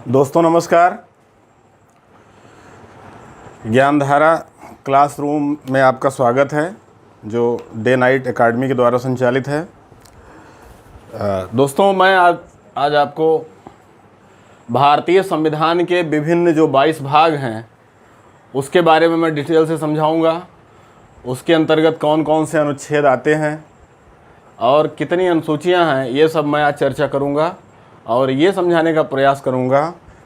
दोस्तों नमस्कार। ज्ञानधारा क्लासरूम में आपका स्वागत है, जो डे नाइट एकेडमी के द्वारा संचालित है। दोस्तों मैं आज आपको भारतीय संविधान के विभिन्न जो 22 भाग हैं उसके बारे में मैं डिटेल से समझाऊंगा। उसके अंतर्गत कौन कौन से अनुच्छेद आते हैं और कितनी अनुसूचियां हैं, ये सब मैं आज चर्चा करूंगा और ये समझाने का प्रयास करूंगा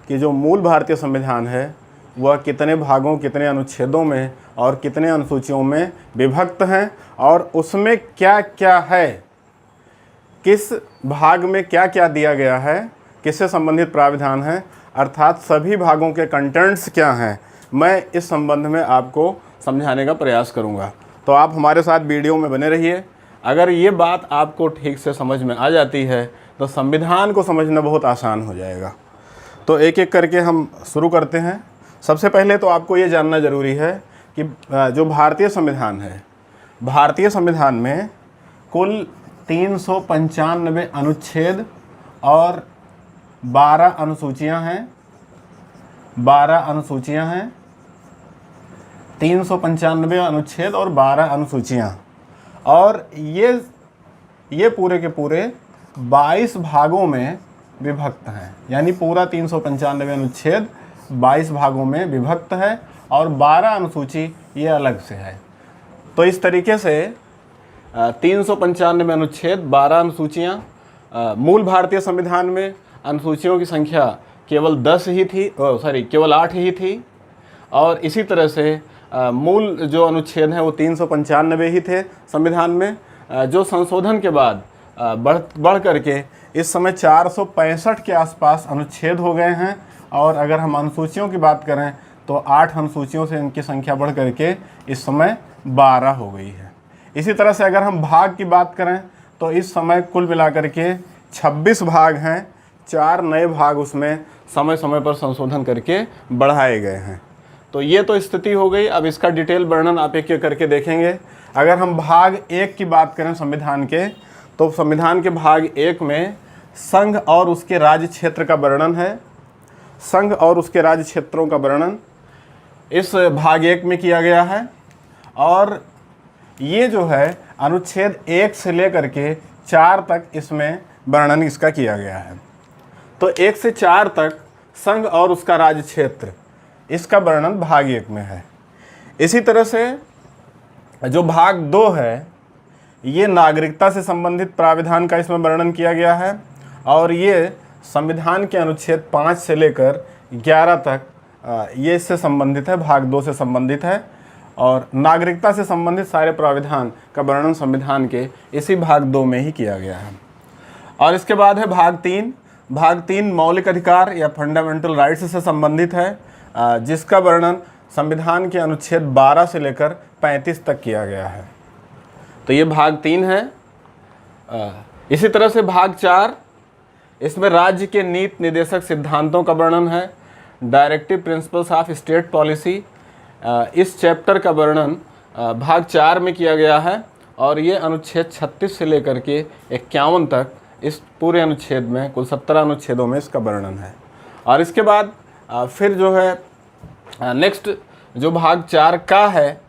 कि जो मूल भारतीय संविधान है वह कितने भागों, कितने अनुच्छेदों में और कितने अनुसूचियों में विभक्त हैं और उसमें क्या क्या है, किस भाग में क्या क्या दिया गया है, किससे संबंधित प्राविधान है, अर्थात सभी भागों के कंटेंट्स क्या हैं, मैं इस संबंध में आपको समझाने का प्रयास करूंगा। तो आप हमारे साथ वीडियो में बने रहिए। अगर ये बात आपको ठीक से समझ में आ जाती है तो संविधान को समझना बहुत आसान हो जाएगा। तो एक एक करके हम शुरू करते हैं। सबसे पहले तो आपको ये जानना ज़रूरी है कि जो भारतीय संविधान है, भारतीय संविधान में कुल 395 अनुच्छेद और 12 अनुसूचियां हैं। 12 अनुसूचियां हैं, 395 अनुच्छेद और 12 अनुसूचियां, और ये पूरे के पूरे 22 भागों में विभक्त हैं। यानी पूरा 395 अनुच्छेद 22 भागों में विभक्त है और 12 अनुसूची ये अलग से है। तो इस तरीके से 395 अनुच्छेद, 12 अनुसूचियाँ। मूल भारतीय संविधान में अनुसूचियों की संख्या केवल 10 ही थी, केवल 8 ही थी। और इसी तरह से मूल जो अनुच्छेद हैं वो 395 ही थे संविधान में, जो संशोधन के बाद बढ़ करके इस समय 465 के आसपास अनुच्छेद हो गए हैं। और अगर हम अनुसूचियों की बात करें तो 8 अनुसूचियों से इनकी संख्या बढ़ करके इस समय 12 हो गई है। इसी तरह से अगर हम भाग की बात करें तो इस समय कुल मिलाकर के 26 भाग हैं। 4 नए भाग उसमें समय समय पर संशोधन करके बढ़ाए गए हैं। तो ये तो स्थिति हो गई। अब इसका डिटेल वर्णन आप एक एक करके देखेंगे। अगर हम भाग 1 की बात करें संविधान के, तो संविधान के भाग 1 में संघ और उसके राज्य क्षेत्र का वर्णन है। संघ और उसके राज्य क्षेत्रों का वर्णन इस भाग 1 में किया गया है। और ये जो है अनुच्छेद 1 से लेकर के 4 तक इसमें वर्णन इसका किया गया है। तो 1 से 4 तक संघ और उसका राज्य क्षेत्र, इसका वर्णन भाग 1 में है। इसी तरह से जो भाग 2 है, ये नागरिकता से संबंधित प्राविधान का इसमें वर्णन किया गया है। और ये संविधान के अनुच्छेद 5 से लेकर 11 तक ये इससे संबंधित है, भाग 2 से संबंधित है। और नागरिकता से संबंधित सारे प्राविधान का वर्णन संविधान के इसी भाग 2 में ही किया गया है। और इसके बाद है भाग 3। भाग 3 मौलिक अधिकार या फंडामेंटल राइट्स से संबंधित है, जिसका वर्णन संविधान के अनुच्छेद 12 से लेकर 35 तक किया गया है। तो ये भाग 3 है। इसी तरह से भाग 4, इसमें राज्य के नीति निर्देशक सिद्धांतों का वर्णन है, directive principles of state policy. इस चैप्टर का वर्णन भाग 4 में किया गया है। और ये अनुच्छेद 36 से लेकर के 51 तक इस पूरे अनुच्छेद में, कुल 17 अनुच्छेदों में इसका वर्णन है। और इसके बाद फिर जो है नेक्स्ट जो भाग 4 का है,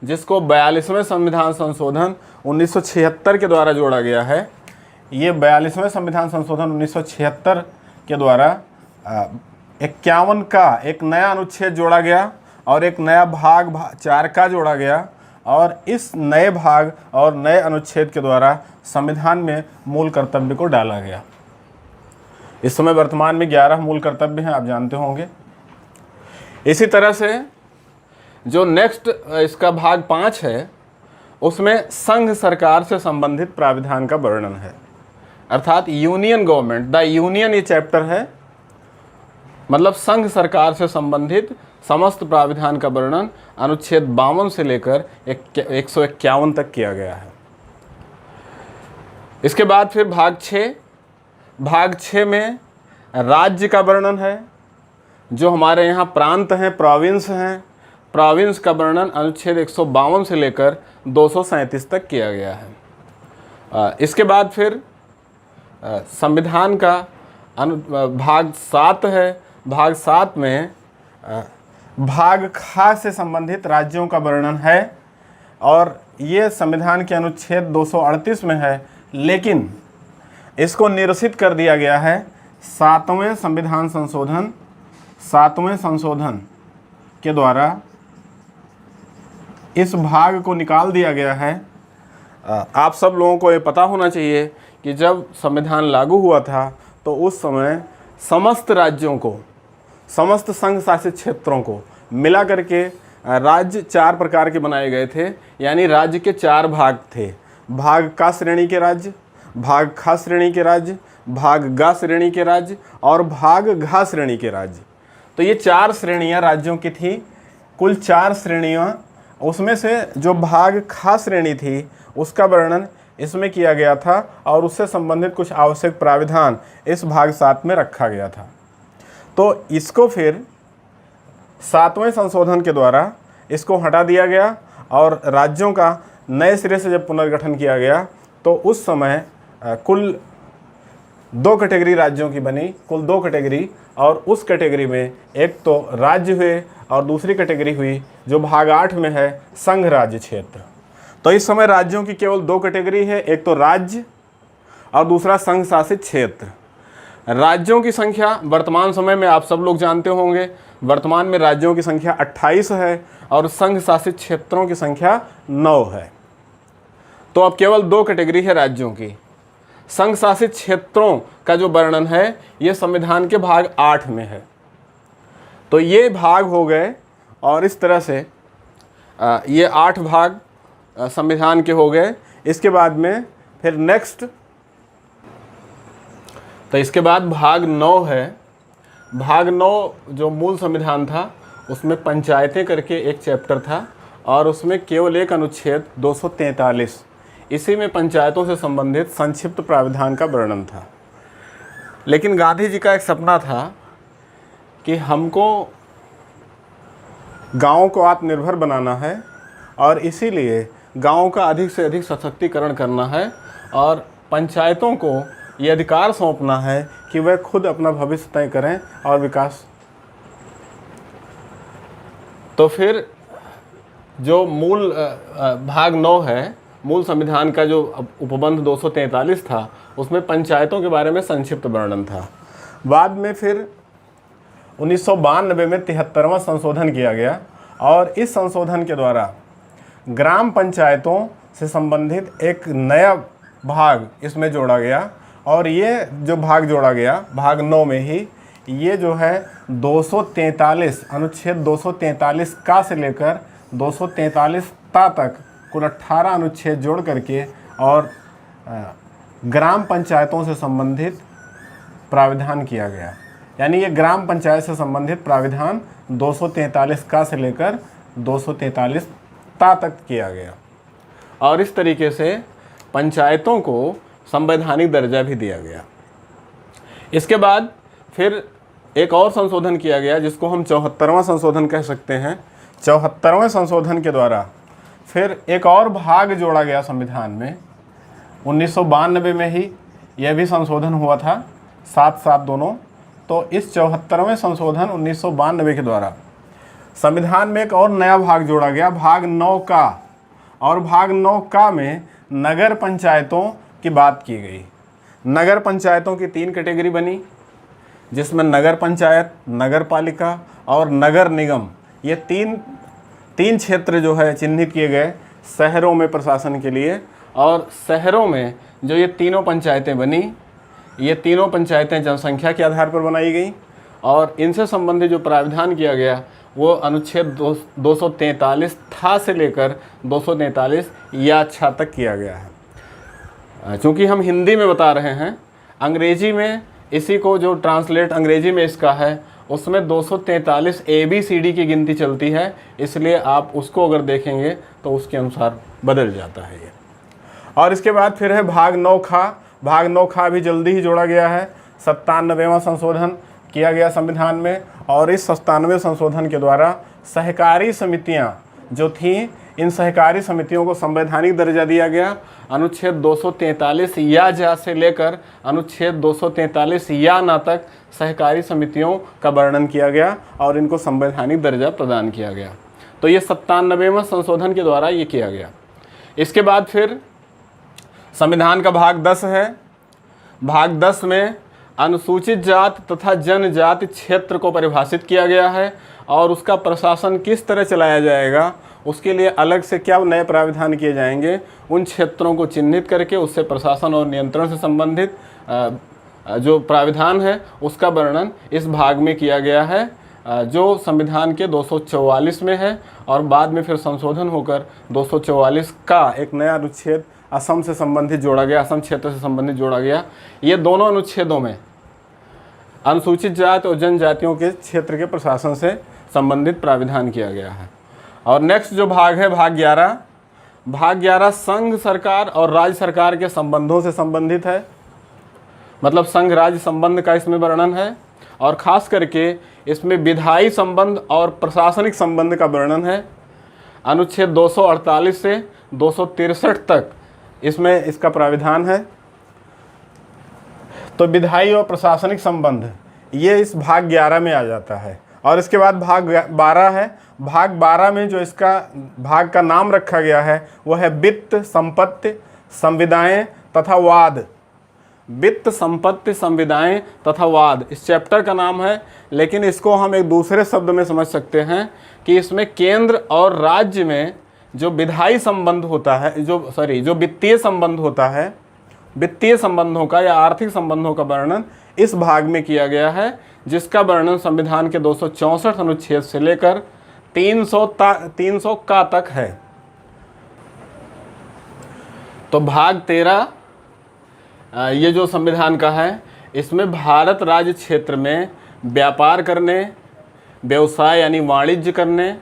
जिसको 42वें संविधान संशोधन 1976 के द्वारा जोड़ा गया है। ये 42वें संविधान संशोधन 1976 के द्वारा 51 का एक नया अनुच्छेद जोड़ा गया और एक नया भाग 4 का जोड़ा गया। और इस नए भाग और नए अनुच्छेद के द्वारा संविधान में मूल कर्तव्य को डाला गया। इस समय वर्तमान में 11 मूल कर्तव्य हैं, आप जानते होंगे। इसी तरह से जो नेक्स्ट इसका भाग 5 है, उसमें संघ सरकार से संबंधित प्राविधान का वर्णन है, अर्थात यूनियन गवर्नमेंट, द यूनियन ये चैप्टर है। मतलब संघ सरकार से संबंधित समस्त प्राविधान का वर्णन अनुच्छेद 52 से लेकर 151 तक किया गया है। इसके बाद फिर भाग 6। भाग 6 में राज्य का वर्णन है। जो हमारे यहाँ प्रांत हैं, प्रोविंस हैं, प्रोविंस का वर्णन अनुच्छेद 152 से लेकर 237 तक किया गया है। इसके बाद फिर संविधान का भाग 7 है। भाग 7 में भाग खा से संबंधित राज्यों का वर्णन है और ये संविधान के अनुच्छेद 238 में है, लेकिन इसको निरसित कर दिया गया है 7वें संशोधन के द्वारा इस भाग को निकाल दिया गया है। आप सब लोगों को ये पता होना चाहिए कि जब संविधान लागू हुआ था तो उस समय समस्त राज्यों को, समस्त संघ शासित क्षेत्रों को मिला करके राज्य 4 प्रकार के बनाए गए थे। यानी राज्य के 4 भाग थे। भाग का श्रेणी के राज्य, भाग खा श्रेणी के राज्य, भाग गा श्रेणी के राज्य और भाग घा श्रेणी के राज्य। तो ये 4 श्रेणियां राज्यों की थी, कुल 4 श्रेणियां। उसमें से जो भाग खा श्रेणी थी उसका वर्णन इसमें किया गया था और उससे संबंधित कुछ आवश्यक प्राविधान इस भाग 7 में रखा गया था। तो इसको फिर 7वें संशोधन के द्वारा इसको हटा दिया गया और राज्यों का नए सिरे से जब पुनर्गठन किया गया तो उस समय कुल 2 कैटेगरी राज्यों की बनी, कुल 2 कैटेगरी। और उस कैटेगरी में एक तो राज्य हुए और दूसरी कैटेगरी हुई जो भाग 8 में है संघ राज्य क्षेत्र। तो इस समय राज्यों की केवल 2 कैटेगरी है, एक तो राज्य और दूसरा संघ शासित क्षेत्र। राज्यों की संख्या वर्तमान समय में आप सब लोग जानते होंगे, वर्तमान में राज्यों की संख्या 28 है और संघ शासित क्षेत्रों की संख्या 9 है। तो अब केवल 2 कैटेगरी है राज्यों की। संघ शासित क्षेत्रों का जो वर्णन है ये संविधान के भाग 8 में है। तो ये भाग हो गए और इस तरह से ये 8 भाग संविधान के हो गए। इसके बाद में फिर नेक्स्ट, तो इसके बाद भाग 9 है। भाग 9 जो मूल संविधान था उसमें पंचायतें करके एक चैप्टर था और उसमें केवल एक अनुच्छेद 243, इसी में पंचायतों से संबंधित संक्षिप्त प्राविधान का वर्णन था। लेकिन गांधी जी का एक सपना था कि हमको गाँव को आत्मनिर्भर बनाना है और इसीलिए गाँव का अधिक से अधिक सशक्तिकरण करना है और पंचायतों को ये अधिकार सौंपना है कि वह खुद अपना भविष्य तय करें और विकास। तो फिर जो मूल भाग 9 है, मूल संविधान का जो उपबंध 243 था, उसमें पंचायतों के बारे में संक्षिप्त वर्णन था। बाद में फिर 1992 में 73वां संशोधन किया गया और इस संशोधन के द्वारा ग्राम पंचायतों से संबंधित एक नया भाग इसमें जोड़ा गया और ये जो भाग जोड़ा गया भाग 9 में ही, ये जो है 243 अनुच्छेद 243 का से लेकर 243 ता तक कुल 18 अनुच्छेद जोड़ करके और ग्राम पंचायतों से संबंधित प्राविधान किया गया। यानी ये ग्राम पंचायत से संबंधित प्राविधान 243 का से लेकर 243 ता तक किया गया और इस तरीके से पंचायतों को संवैधानिक दर्जा भी दिया गया। इसके बाद फिर एक और संशोधन किया गया जिसको हम 74वां संशोधन कह सकते हैं। 74वें संशोधन के द्वारा फिर एक और भाग जोड़ा गया संविधान में। 1992 में ही यह भी संशोधन हुआ था, साथ साथ दोनों। तो इस 74वें संशोधन 1992 के द्वारा संविधान में एक और नया भाग जोड़ा गया, भाग 9 का। और भाग 9 का में नगर पंचायतों की बात की गई। नगर पंचायतों की 3 कैटेगरी बनी जिसमें नगर पंचायत, नगर पालिका और नगर निगम, ये तीन क्षेत्र जो है चिन्हित किए गए शहरों में प्रशासन के लिए। और शहरों में जो ये तीनों पंचायतें बनी, ये तीनों पंचायतें जनसंख्या के आधार पर बनाई गई और इनसे संबंधित जो प्राविधान किया गया वो अनुच्छेद 243 था से लेकर 243 या छा तक किया गया है। चूँकि हम हिंदी में बता रहे हैं, अंग्रेजी में इसी को जो ट्रांसलेट अंग्रेजी में इसका है उसमें 243 ABCD की गिनती चलती है, इसलिए आप उसको अगर देखेंगे तो उसके अनुसार बदल जाता है ये। और इसके बाद फिर है भाग 9 खा। भाग 9 खा भी जल्दी ही जोड़ा गया है। 97वां संशोधन किया गया संविधान में और इस 97वें संशोधन के द्वारा सहकारी समितियां जो थीं इन सहकारी समितियों को संवैधानिक दर्जा दिया गया। अनुच्छेद 243 या जा से लेकर अनुच्छेद 243 या ना तक सहकारी समितियों का वर्णन किया गया और इनको संवैधानिक दर्जा प्रदान किया गया। तो ये 97वें संशोधन के द्वारा ये किया गया। इसके बाद फिर संविधान का भाग 10 है। भाग 10 में अनुसूचित जाति तथा जनजाति क्षेत्र को परिभाषित किया गया है और उसका प्रशासन किस तरह चलाया जाएगा, उसके लिए अलग से क्या नए प्राविधान किए जाएंगे, उन क्षेत्रों को चिन्हित करके उससे प्रशासन और नियंत्रण से संबंधित जो प्राविधान है उसका वर्णन इस भाग में किया गया है, जो संविधान के 244 में है और बाद में फिर संशोधन होकर 244 का एक नया अनुच्छेद असम से संबंधित जोड़ा गया, असम क्षेत्र से संबंधित जोड़ा गया। ये दोनों अनुच्छेदों में अनुसूचित जाति और जनजातियों के क्षेत्र के प्रशासन से संबंधित प्राविधान किया गया है। और नेक्स्ट जो भाग है भाग 11। भाग 11 संघ सरकार और राज्य सरकार के संबंधों से संबंधित है, मतलब संघ राज्य संबंध का इसमें वर्णन है और ख़ास करके इसमें विधायी संबंध और प्रशासनिक संबंध का वर्णन है। अनुच्छेद 248 से 263 तक इसमें इसका प्राविधान है। तो विधायी और प्रशासनिक संबंध ये इस भाग 11 में आ जाता है। और इसके बाद भाग 12 है। भाग 12 में जो इसका भाग का नाम रखा गया है वह है वित्त, संपत्ति, संविदाएं तथा वाद। वित्त, संपत्ति, संविदाएं तथा वाद इस चैप्टर का नाम है, लेकिन इसको हम एक दूसरे शब्द में समझ सकते हैं कि इसमें केंद्र और राज्य में जो विधायी संबंध होता है, जो वित्तीय संबंध होता है, वित्तीय संबंधों का या आर्थिक संबंधों का वर्णन इस भाग में किया गया है, जिसका वर्णन संविधान के 264 अनुच्छेद से लेकर 300 का तक है। तो भाग 13 ये जो संविधान का है, इसमें भारत राज्य क्षेत्र में व्यापार करने, व्यवसाय यानी वाणिज्य करने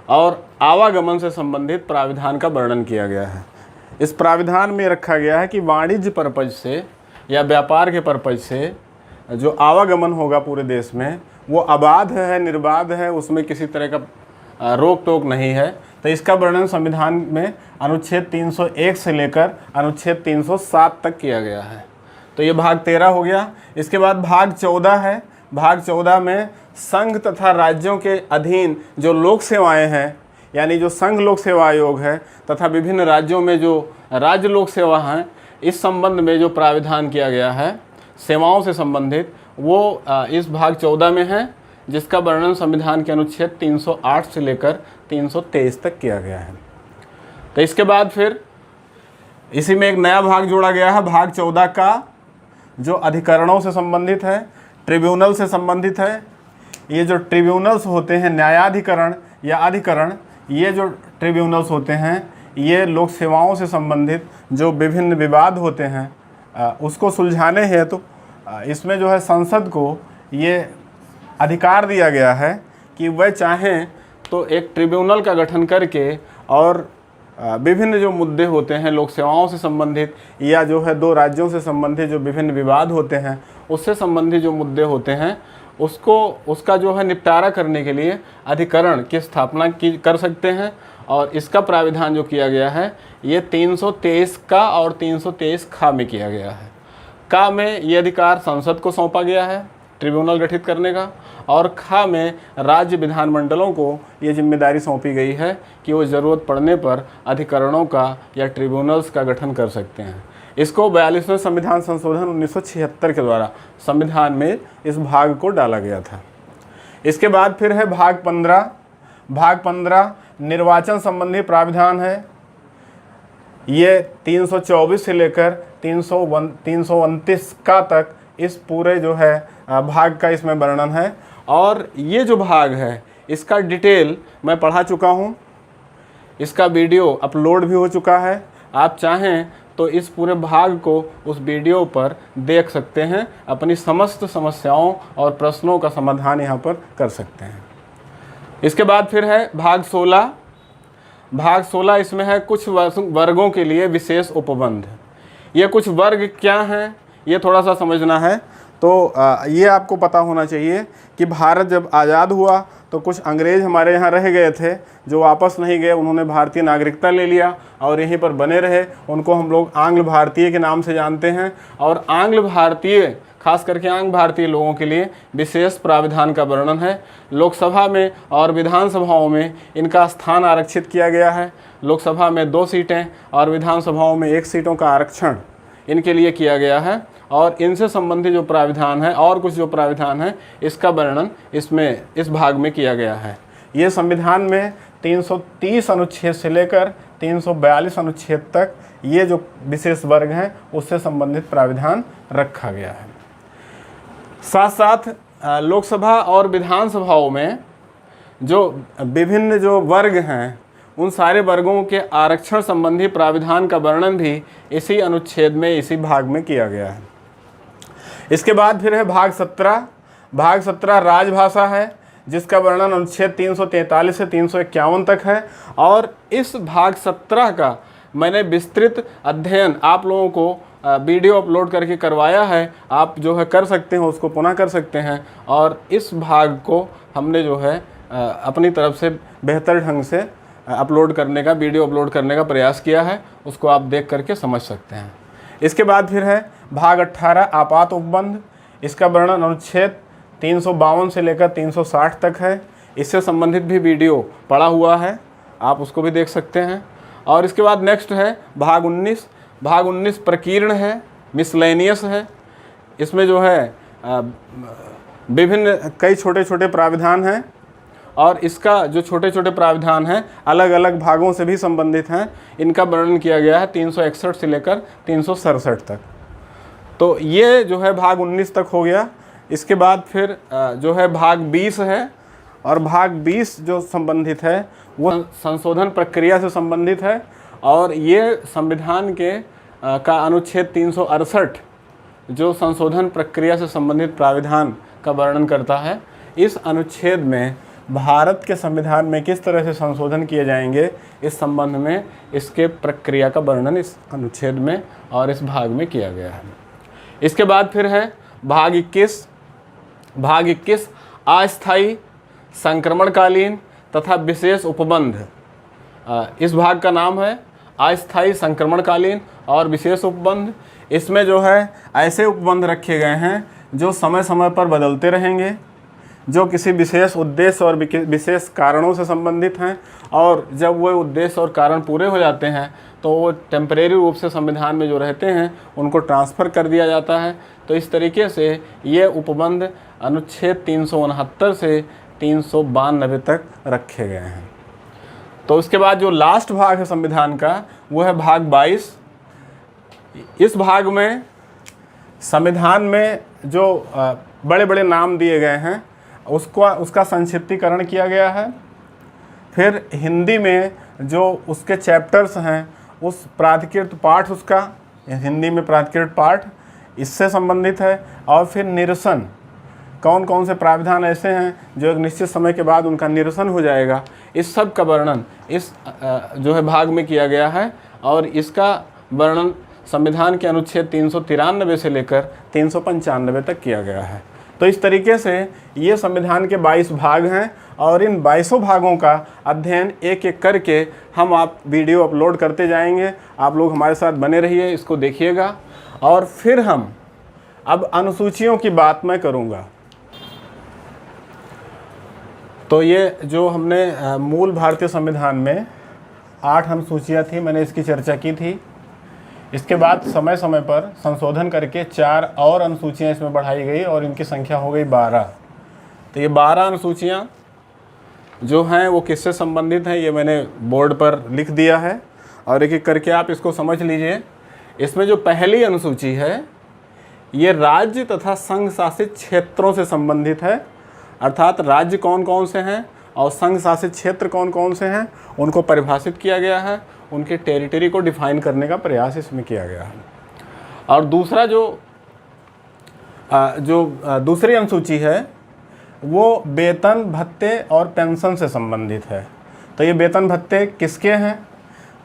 और आवागमन से संबंधित प्राविधान का वर्णन किया गया है। इस प्राविधान में रखा गया है कि वाणिज्य पर्पज से या व्यापार के पर्पज से जो आवागमन होगा पूरे देश में वो अबाध है, निर्बाध है, उसमें किसी तरह का रोक टोक नहीं है। तो इसका वर्णन संविधान में अनुच्छेद 301 से लेकर अनुच्छेद 307 तक किया गया है। तो ये भाग 13 हो गया। इसके बाद भाग 14 है। भाग 14 में संघ तथा राज्यों के अधीन जो लोक सेवाएं हैं, यानी जो संघ लोक सेवा आयोग है तथा विभिन्न राज्यों में जो राज्य लोक सेवा हैं, इस संबंध में जो प्राविधान किया गया है सेवाओं से संबंधित, वो इस भाग 14 में है, जिसका वर्णन संविधान के अनुच्छेद 308 से लेकर 323 तक किया गया है। तो इसके बाद फिर इसी में एक नया भाग जोड़ा गया है, भाग 14 का, जो अधिकरणों से संबंधित है, ट्रिब्यूनल से संबंधित है। ये जो ट्रिब्यूनल्स होते हैं, न्यायाधिकरण या अधिकरण, ये जो ट्रिब्यूनल्स होते हैं ये लोक सेवाओं से संबंधित जो विभिन्न विवाद होते हैं उसको सुलझाने हेतु इसमें जो है संसद को ये अधिकार दिया गया है कि वह चाहें तो एक ट्रिब्यूनल का गठन करके और विभिन्न जो मुद्दे होते हैं लोक सेवाओं से संबंधित या जो है दो राज्यों से संबंधित जो विभिन्न विवाद होते हैं उससे संबंधित जो मुद्दे होते हैं उसका जो है निपटारा करने के लिए अधिकरण की स्थापना कर सकते हैं। और इसका प्राविधान जो किया गया है ये 323 का और 323 खा में किया गया है। का में ये अधिकार संसद को सौंपा गया है ट्रिब्यूनल गठित करने का, और खा में राज्य विधानमंडलों को ये जिम्मेदारी सौंपी गई है कि वो ज़रूरत पड़ने पर अधिकरणों का या ट्रिब्यूनल्स का गठन कर सकते हैं। इसको 42वें संविधान संशोधन 1976 के द्वारा संविधान में इस भाग को डाला गया था। इसके बाद फिर है भाग 15। भाग 15 निर्वाचन संबंधी प्राविधान है। ये 324 से लेकर 329 का तक इस पूरे जो है भाग का इसमें वर्णन है। और ये जो भाग है इसका डिटेल मैं पढ़ा चुका हूँ, इसका वीडियो अपलोड भी हो चुका है। आप चाहें तो इस पूरे भाग को उस वीडियो पर देख सकते हैं, अपनी समस्त समस्याओं और प्रश्नों का समाधान यहाँ पर कर सकते हैं। इसके बाद फिर है भाग 16। भाग 16 इसमें है कुछ वर्गों के लिए विशेष उपबंध। ये कुछ वर्ग क्या हैं ये थोड़ा सा समझना है। तो ये आपको पता होना चाहिए कि भारत जब आज़ाद हुआ तो कुछ अंग्रेज़ हमारे यहाँ रह गए थे, जो वापस नहीं गए, उन्होंने भारतीय नागरिकता ले लिया और यहीं पर बने रहे। उनको हम लोग आंग्ल भारतीय के नाम से जानते हैं। और आंग्ल भारतीय, खास करके आंग्ल भारतीय लोगों के लिए विशेष प्राविधान का वर्णन है। लोकसभा में और विधानसभाओं में इनका स्थान आरक्षित किया गया है। लोकसभा में 2 सीटें और विधानसभाओं में 1 सीटों का आरक्षण इनके लिए किया गया है। और इनसे संबंधित जो प्राविधान है और कुछ जो प्राविधान है, इसका वर्णन इस भाग में किया गया है। ये संविधान में 330 अनुच्छेद से लेकर 342 अनुच्छेद तक ये जो विशेष वर्ग हैं उससे संबंधित प्राविधान रखा गया है। साथ साथ लोकसभा और विधानसभाओं में जो विभिन्न जो वर्ग हैं, उन सारे वर्गों के आरक्षण संबंधी प्राविधान का वर्णन भी इसी अनुच्छेद में, इसी भाग में किया गया है। इसके बाद फिर है भाग 17। भाग 17 राजभाषा है, जिसका वर्णन अनुच्छेद 343 से 351 तक है। और इस भाग 17 का मैंने विस्तृत अध्ययन आप लोगों को वीडियो अपलोड करके करवाया है। आप जो है कर सकते हैं, उसको पुनः कर सकते हैं। और इस भाग को हमने जो है अपनी तरफ से बेहतर ढंग से अपलोड करने का, वीडियो अपलोड करने का प्रयास किया है। उसको आप देख करके समझ सकते हैं। इसके बाद फिर है भाग 18 आपात उपबंध। इसका वर्णन अनुच्छेद 352 से लेकर 360 तक है। इससे संबंधित भी वीडियो पड़ा हुआ है, आप उसको भी देख सकते हैं। और इसके बाद नेक्स्ट है भाग 19। भाग 19 प्रकीर्ण है, मिसलेनियस है। इसमें जो है विभिन्न कई छोटे छोटे प्राविधान हैं और इसका जो छोटे छोटे प्राविधान हैं अलग अलग भागों से भी संबंधित हैं। इनका वर्णन किया गया है 361 से लेकर 367 तक। तो ये जो है भाग 19 तक हो गया। इसके बाद फिर जो है भाग 20 है। और भाग 20 जो संबंधित है वो संशोधन प्रक्रिया से संबंधित है। और ये संविधान के का अनुच्छेद 368 जो संशोधन प्रक्रिया से संबंधित प्राविधान का वर्णन करता है। इस अनुच्छेद में भारत के संविधान में किस तरह से संशोधन किए जाएंगे, इस संबंध में इसके प्रक्रिया का वर्णन इस अनुच्छेद में और इस भाग में किया गया है। इसके बाद फिर है भाग 21। भाग 21 अस्थायी, संक्रमणकालीन तथा विशेष उपबंध। इस भाग का नाम है अस्थायी, संक्रमणकालीन और विशेष उपबंध। इसमें जो है ऐसे उपबंध रखे गए हैं जो समय समय पर बदलते रहेंगे, जो किसी विशेष उद्देश्य और विशेष कारणों से संबंधित हैं। और जब वो उद्देश्य और कारण पूरे हो जाते हैं तो वो टेम्परेरी रूप से संविधान में जो रहते हैं उनको ट्रांसफ़र कर दिया जाता है। तो इस तरीके से ये उपबंध अनुच्छेद 369 से 392 तक रखे गए हैं। तो इसके बाद जो लास्ट भाग है संविधान का वो है भाग 22। इस भाग में संविधान में जो बड़े बड़े नाम दिए गए हैं उसका संक्षिप्तीकरण किया गया है। फिर हिंदी में जो उसके चैप्टर्स हैं, उस प्राधिकृत पाठ, उसका हिंदी में प्राधिकृत पाठ इससे संबंधित है। और फिर निरसन, कौन कौन से प्राविधान ऐसे हैं जो एक निश्चित समय के बाद उनका निरसन हो जाएगा, इस सब का वर्णन इस जो है भाग में किया गया है। और इसका वर्णन संविधान के अनुच्छेद 393 से लेकर 395 तक किया गया है। तो इस तरीके से ये संविधान के 22 भाग हैं। और इन 22 भागों का अध्ययन एक एक करके हम आप वीडियो अपलोड करते जाएंगे। आप लोग हमारे साथ बने रहिए, इसको देखिएगा। और फिर हम अब अनुसूचियों की बात मैं करूँगा। तो ये जो हमने मूल भारतीय संविधान में 8 अनुसूचियाँ थी, मैंने इसकी चर्चा की थी। इसके बाद समय समय पर संशोधन करके 4 और अनुसूचियाँ इसमें बढ़ाई गई और इनकी संख्या हो गई 12। तो ये 12 अनुसूचियाँ जो हैं वो किससे संबंधित हैं, ये मैंने बोर्ड पर लिख दिया है और एक एक करके आप इसको समझ लीजिए। इसमें जो पहली अनुसूची है ये राज्य तथा संघ शासित क्षेत्रों से संबंधित है। अर्थात राज्य कौन कौन से हैं और संघ शासित क्षेत्र कौन कौन से हैं उनको परिभाषित किया गया है, उनके टेरिटरी को डिफाइन करने का प्रयास इसमें किया गया है। और दूसरा जो दूसरी अनुसूची है वो वेतन भत्ते और पेंशन से संबंधित है। तो ये वेतन भत्ते किसके हैं,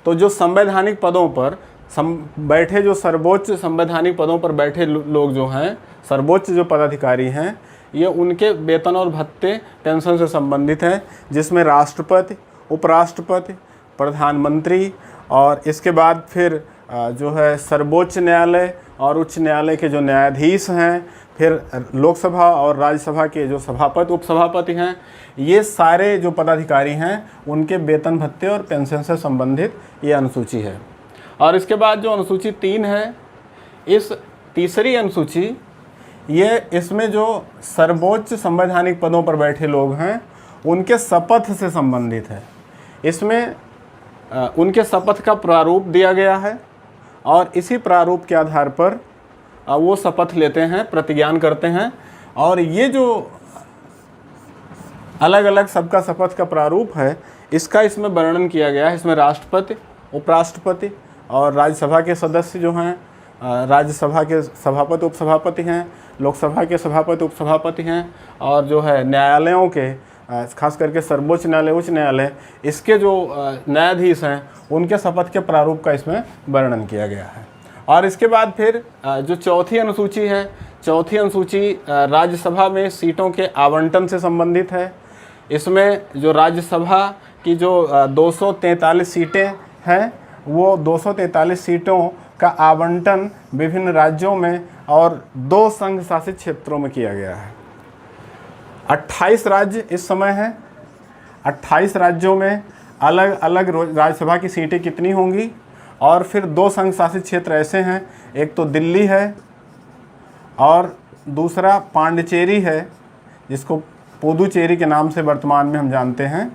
तो जो संवैधानिक पदों पर बैठे जो सर्वोच्च संवैधानिक पदों पर बैठे लोग जो हैं, सर्वोच्च जो पदाधिकारी हैं, ये उनके वेतन और भत्ते पेंशन से संबंधित हैं, जिसमें राष्ट्रपति, उपराष्ट्रपति, प्रधानमंत्री और इसके बाद फिर जो है सर्वोच्च न्यायालय और उच्च न्यायालय के जो न्यायाधीश हैं, फिर लोकसभा और राज्यसभा के जो सभापति, उपसभापति हैं, ये सारे जो पदाधिकारी हैं उनके वेतन भत्ते और पेंशन से संबंधित ये अनुसूची है। और इसके बाद जो अनुसूची 3 है, इस तीसरी अनुसूची ये इसमें जो सर्वोच्च संवैधानिक पदों पर बैठे लोग हैं उनके शपथ से संबंधित है। इसमें उनके शपथ का प्रारूप दिया गया है और इसी प्रारूप के आधार पर वो शपथ लेते हैं, प्रतिज्ञान करते हैं। और ये जो अलग अलग सबका शपथ का प्रारूप है, इसका इसमें वर्णन किया गया है। इसमें राष्ट्रपति, उपराष्ट्रपति और राज्यसभा के सदस्य जो हैं, राज्यसभा के सभापति, उपसभापति हैं, लोकसभा के सभापति, उपसभापति हैं, और जो है न्यायालयों के, खास करके सर्वोच्च न्यायालय, उच्च न्यायालय, इसके जो न्यायाधीश हैं उनके शपथ के प्रारूप का इसमें वर्णन किया गया है। और इसके बाद फिर जो चौथी अनुसूची है, चौथी अनुसूची राज्यसभा में सीटों के आवंटन से संबंधित है। इसमें जो राज्यसभा की जो 243 सीटें हैं, वो 243 सीटों का आवंटन विभिन्न राज्यों में और 2 संघ शासित क्षेत्रों में किया गया है। 28 राज्य इस समय हैं। 28 राज्यों में अलग अलग राज्यसभा की सीटें कितनी होंगी, और फिर 2 संघ शासित क्षेत्र ऐसे हैं, एक तो दिल्ली है और दूसरा पांडिचेरी है, जिसको पुदुचेरी के नाम से वर्तमान में हम जानते हैं।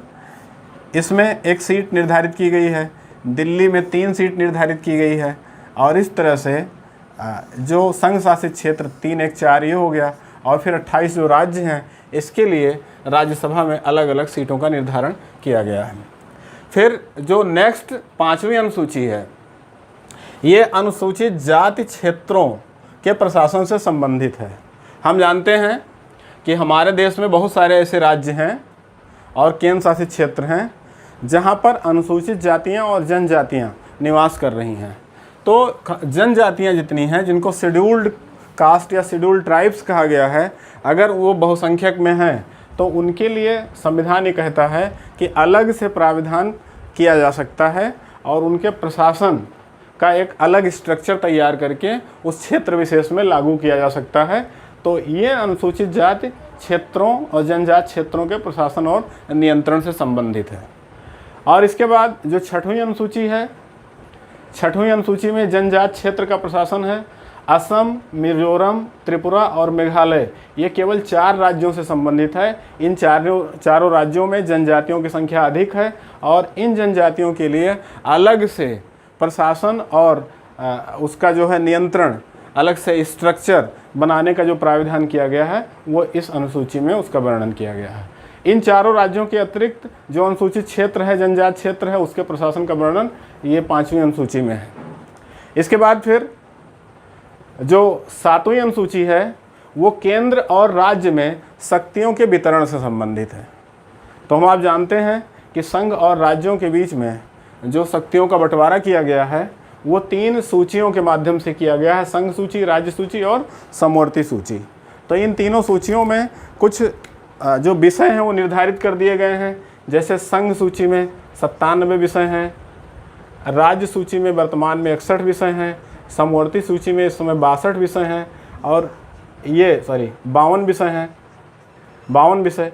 इसमें एक सीट निर्धारित की गई है, दिल्ली में 3 सीट निर्धारित की गई है। और इस तरह से जो संघ शासित क्षेत्र 3, 1, 4 ये हो गया, और फिर 28 जो राज्य हैं इसके लिए राज्यसभा में अलग अलग सीटों का निर्धारण किया गया है। फिर जो नेक्स्ट 5वीं अनुसूची है, ये अनुसूचित जाति क्षेत्रों के प्रशासन से संबंधित है। हम जानते हैं कि हमारे देश में बहुत सारे ऐसे राज्य हैं और केंद्र शासित क्षेत्र हैं जहाँ पर अनुसूचित जातियाँ और जनजातियाँ निवास कर रही हैं। तो जनजातियाँ जितनी हैं, जिनको शेड्यूल्ड कास्ट या शेड्यूल्ड ट्राइब्स कहा गया है, अगर वो बहुसंख्यक में हैं तो उनके लिए संविधान ये कहता है कि अलग से प्राविधान किया जा सकता है और उनके प्रशासन का एक अलग स्ट्रक्चर तैयार करके उस क्षेत्र विशेष में लागू किया जा सकता है। तो ये अनुसूचित जाति क्षेत्रों और जनजाति क्षेत्रों के प्रशासन और नियंत्रण से संबंधित है। और इसके बाद जो 6वीं अनुसूची है, 6वीं अनुसूची में जनजाति क्षेत्र का प्रशासन है। असम, मिजोरम, त्रिपुरा और मेघालय, ये केवल 4 राज्यों से संबंधित है। इन चारों राज्यों में जनजातियों की संख्या अधिक है और इन जनजातियों के लिए अलग से प्रशासन और उसका जो है नियंत्रण, अलग से स्ट्रक्चर बनाने का जो प्राविधान किया गया है वो इस अनुसूची में उसका वर्णन किया गया है। इन चारों राज्यों के अतिरिक्त जो अनुसूचित क्षेत्र है, जनजाति क्षेत्र है, उसके प्रशासन का वर्णन ये 5वीं अनुसूची में है। इसके बाद फिर जो 7वीं अनुसूची है वो केंद्र और राज्य में शक्तियों के वितरण से संबंधित है। तो हम आप जानते हैं कि संघ और राज्यों के बीच में जो शक्तियों का बंटवारा किया गया है वो 3 सूचियों के माध्यम से किया गया है, संघ सूची, राज्य सूची और समवर्ती सूची। तो इन तीनों सूचियों में कुछ जो विषय हैं वो निर्धारित कर दिए गए हैं। जैसे संघ सूची में 97 विषय हैं, राज्य सूची में वर्तमान में 61 विषय हैं, समवर्ती सूची में इस समय 62 विषय हैं और 52 विषय हैं, 52 विषय,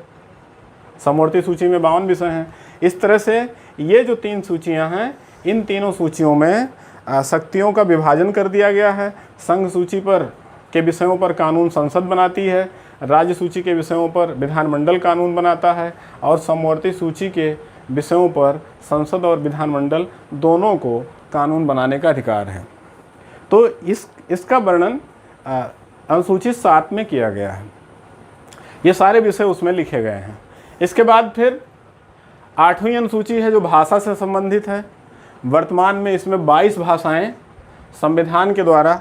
समवर्ती सूची में 52 विषय हैं। इस तरह से ये जो 3 सूचियां हैं, इन तीनों सूचियों में शक्तियों का विभाजन कर दिया गया है। संघ सूची पर के विषयों पर कानून संसद बनाती है, राज्य सूची के विषयों पर विधानमंडल कानून बनाता है और समवर्ती सूची के विषयों पर संसद और विधानमंडल दोनों को कानून बनाने का अधिकार है। तो इसका वर्णन अनुसूची 7 में किया गया है। ये सारे विषय उसमें लिखे गए हैं। इसके बाद फिर 8वीं अनुसूची है जो भाषा से संबंधित है। वर्तमान में इसमें 22 भाषाएं संविधान के द्वारा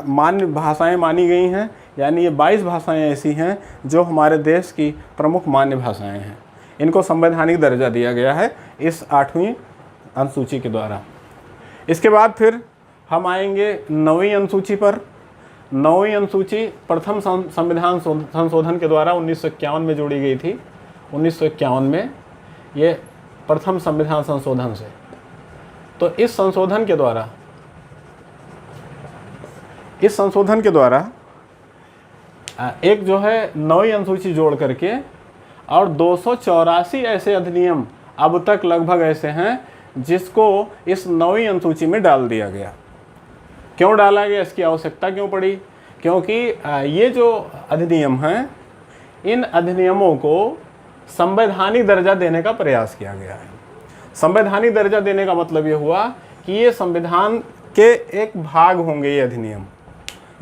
मान्य भाषाएं मानी गई हैं, यानी ये 22 भाषाएं ऐसी हैं जो हमारे देश की प्रमुख मान्य भाषाएं हैं। इनको संवैधानिक दर्जा दिया गया है इस 8वीं अनुसूची के द्वारा। इसके बाद फिर हम आएंगे 9वीं अनुसूची पर। 9वीं अनुसूची प्रथम संविधान संशोधन के द्वारा 1951 में जोड़ी गई थी। 1951 में ये प्रथम संविधान संशोधन से, तो इस संशोधन के द्वारा एक जो है 9वीं अनुसूची जोड़ करके और 284 ऐसे अधिनियम अब तक लगभग ऐसे हैं जिसको इस 9वीं अनुसूची में डाल दिया गया। क्यों डाला गया, इसकी आवश्यकता क्यों पड़ी? क्योंकि ये जो अधिनियम हैं, इन अधिनियमों को संवैधानिक दर्जा देने का प्रयास किया गया है। संवैधानिक दर्जा देने का मतलब ये हुआ कि ये संविधान के एक भाग होंगे, ये अधिनियम,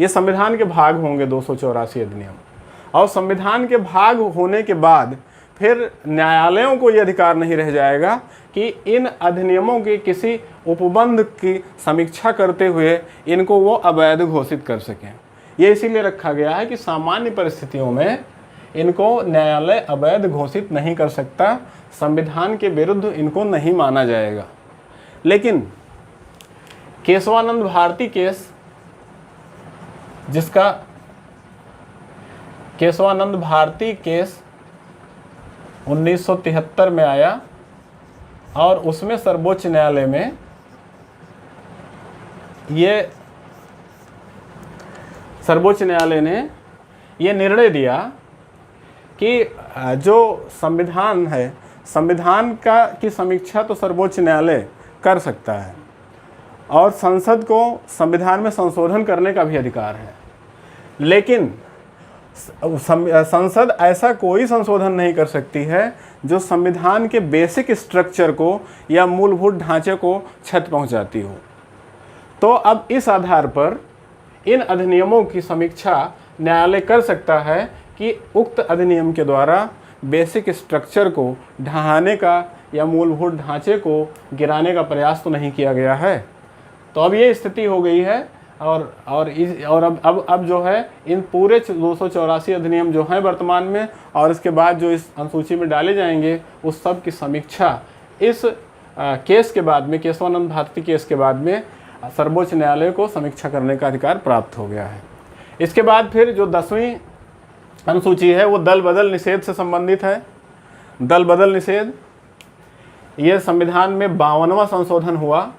ये संविधान के भाग होंगे 284 अधिनियम। और संविधान के भाग होने के बाद फिर न्यायालयों को ये अधिकार नहीं रह जाएगा कि इन अधिनियमों के किसी उपबंध की समीक्षा करते हुए इनको वो अवैध घोषित कर सकें। ये इसीलिए रखा गया है कि सामान्य परिस्थितियों में इनको न्यायालय अवैध घोषित नहीं कर सकता, संविधान के विरुद्ध इनको नहीं माना जाएगा। लेकिन केशवानंद भारती केस, जिसका केशवानंद भारती केस 1973 में आया और उसमें सर्वोच्च न्यायालय में सर्वोच्च न्यायालय ने ये निर्णय दिया कि जो संविधान है, संविधान की समीक्षा तो सर्वोच्च न्यायालय कर सकता है और संसद को संविधान में संशोधन करने का भी अधिकार है, लेकिन संसद ऐसा कोई संशोधन नहीं कर सकती है जो संविधान के बेसिक स्ट्रक्चर को या मूलभूत ढांचे को क्षति पहुंचाती हो। तो अब इस आधार पर इन अधिनियमों की समीक्षा न्यायालय कर सकता है कि उक्त अधिनियम के द्वारा बेसिक स्ट्रक्चर को ढहाने का या मूलभूत ढांचे को गिराने का प्रयास तो नहीं किया गया है। तो अब ये स्थिति हो गई है और अब जो है इन पूरे 284 अधिनियम जो हैं वर्तमान में और इसके बाद जो इस अनुसूची में डाले जाएंगे उस सब की समीक्षा इस केस के बाद में, केशवानंद भारती केस के बाद में सर्वोच्च न्यायालय को समीक्षा करने का अधिकार प्राप्त हो गया है। इसके बाद फिर जो 10वीं अनुसूची है वो दल बदल निषेध से संबंधित है। दल बदल निषेध, ये संविधान में 52वां संशोधन हुआ,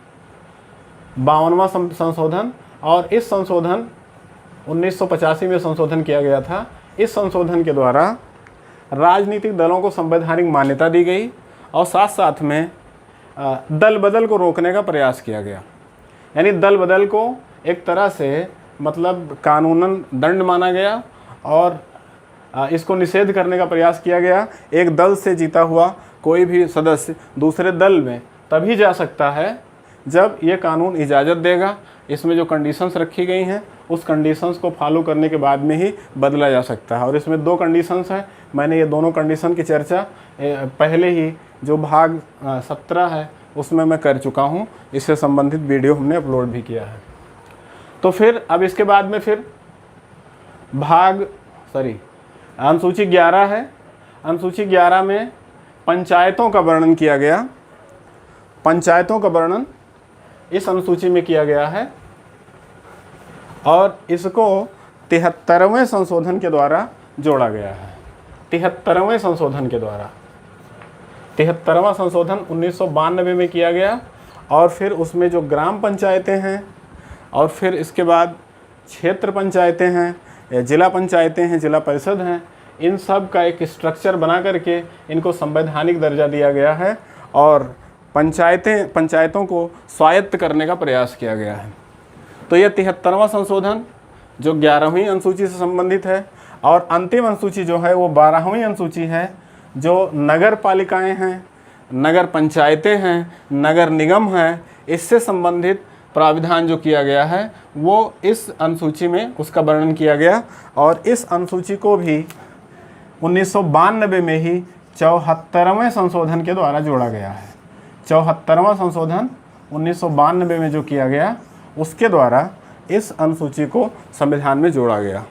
52वां संशोधन, और इस संशोधन 1985 में संशोधन किया गया था। इस संशोधन के द्वारा राजनीतिक दलों को संवैधानिक मान्यता दी गई और साथ साथ में दल बदल को रोकने का प्रयास किया गया। यानी दल बदल को एक तरह से मतलब कानूनन दंड माना गया और इसको निषेध करने का प्रयास किया गया। एक दल से जीता हुआ कोई भी सदस्य दूसरे दल में तभी जा सकता है जब ये कानून इजाज़त देगा। इसमें जो कंडीशंस रखी गई हैं उस कंडीशंस को फॉलो करने के बाद में ही बदला जा सकता है। और इसमें 2 कंडीशंस हैं। मैंने ये दोनों कंडीशन की चर्चा पहले ही जो भाग 17 है उसमें मैं कर चुका हूँ। इससे संबंधित वीडियो हमने अपलोड भी किया है। तो फिर अब इसके बाद में फिर अनुसूची 11 है। अनुसूची 11 में पंचायतों का वर्णन किया गया। पंचायतों का वर्णन इस अनुसूची में किया गया है और इसको 73वें संशोधन के द्वारा जोड़ा गया है। 73वें संशोधन के द्वारा, 73वां संशोधन 1992 में किया गया और फिर उसमें जो ग्राम पंचायतें हैं और फिर इसके बाद क्षेत्र पंचायतें हैं, जिला पंचायतें हैं, जिला परिषद हैं, इन सब का एक स्ट्रक्चर बना करके इनको संवैधानिक दर्जा दिया गया है और पंचायतों को स्वायत्त करने का प्रयास किया गया है। तो यह 73वां संशोधन जो 11वीं अनुसूची से संबंधित है और अंतिम अनुसूची जो है वो 12वीं अनुसूची है जो नगर पालिकाएँ हैं, नगर पंचायतें हैं, नगर निगम हैं, इससे संबंधित प्राविधान जो किया गया है वो इस अनुसूची में उसका वर्णन किया गया। और इस अनुसूची को भी 1992 में ही 74वें संशोधन के द्वारा जोड़ा गया है। 74वां संशोधन 1992 में जो किया गया उसके द्वारा इस अनुसूची को संविधान में जोड़ा गया।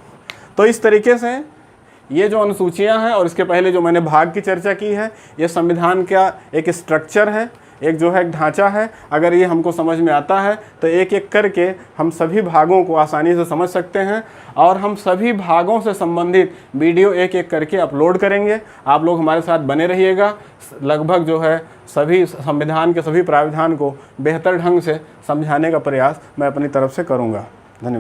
तो इस तरीके से ये जो अनुसूचियां हैं और इसके पहले जो मैंने भाग की चर्चा की है, ये संविधान का एक स्ट्रक्चर है एक जो है एक ढांचा है, अगर ये हमको समझ में आता है तो एक एक करके हम सभी भागों को आसानी से समझ सकते हैं और हम सभी भागों से संबंधित वीडियो एक एक करके अपलोड करेंगे। आप लोग हमारे साथ बने रहिएगा। लगभग जो है सभी संविधान के सभी प्रावधान को बेहतर ढंग से समझाने का प्रयास मैं अपनी तरफ से करूँगा। धन्यवाद।